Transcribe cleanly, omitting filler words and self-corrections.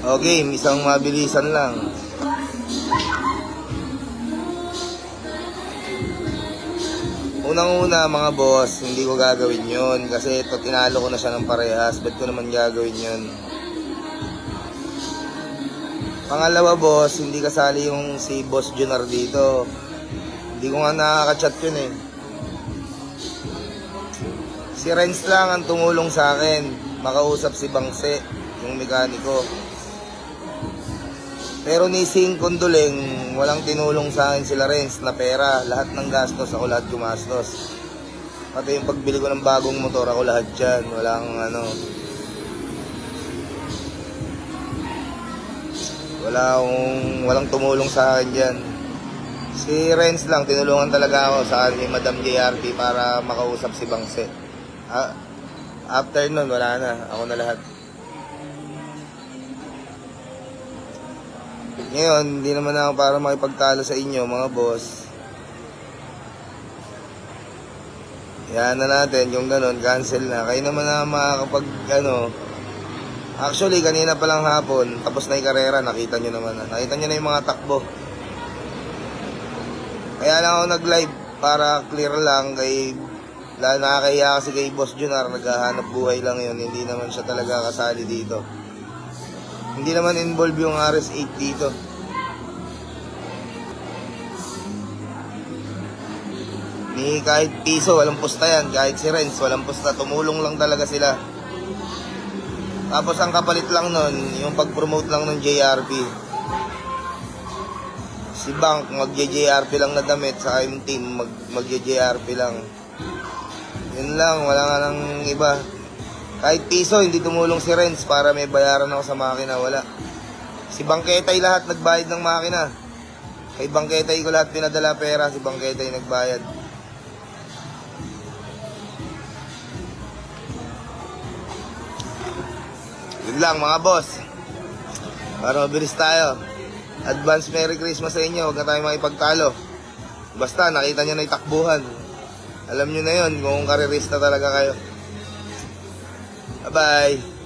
Okay, isang mabilisan lang. Unang-una mga boss, hindi ko gagawin yun kasi ito tinalo ko na siya ng parehas. Ba't ko naman gagawin yun? Pangalawa boss, hindi kasali yung si Boss Junar dito. Hindi ko nga nakaka-chat yun eh. Si Renz lang ang tumulong sa akin makausap si Bangse, yung mekaniko. Pero ni Sing Conduling, walang tinulong sa akin sila Renz na pera. Lahat ng gastos, ako lahat gumastos. Pati yung pagbili ko ng bagong motor, ako lahat dyan. Walang tumulong sa akin dyan. Si Renz lang, tinulungan talaga ako sa akin ni Madam JRP para makausap si Bangse. After nun, wala na. Ako na lahat. Ngayon, hindi naman ako para makipagtalo sa inyo, mga boss. Yan na natin, yung ganun, cancel na. Kayo naman na makakapag, Actually, kanina pa lang hapon, tapos na yung karera, nakita nyo naman. Nakita nyo na yung mga takbo. Kaya lang ako nag-live para clear lang kay... Nakakahiya kasi kay Boss Junar, naghahanap buhay lang yun. Hindi naman siya talaga kasali dito. Hindi naman involved yung RS8 dito. Ni kahit piso, walang pusta yan. Kahit si Renz, walang pusta. Tumulong lang talaga sila. Tapos ang kapalit lang nun, yung pag-promote lang ng JRP. Si Bank, mag-JRP lang na damit. Sa yung team, mag-JRP lang. Yun lang, wala nga nang iba. Kahit piso, hindi tumulong si Renz para may bayaran ako sa makina, wala. Si Bangketay lahat nagbayad ng makina. Kay Bangketay ko lahat pinadala pera, si Bangketay nagbayad. Yun lang mga boss. Para mabilis tayo. Advance Merry Christmas sa inyo, huwag na tayo makipagtalo. Basta nakita nyo na yung takbuhan. Alam nyo na yun kung karerista talaga kayo. Bye-bye.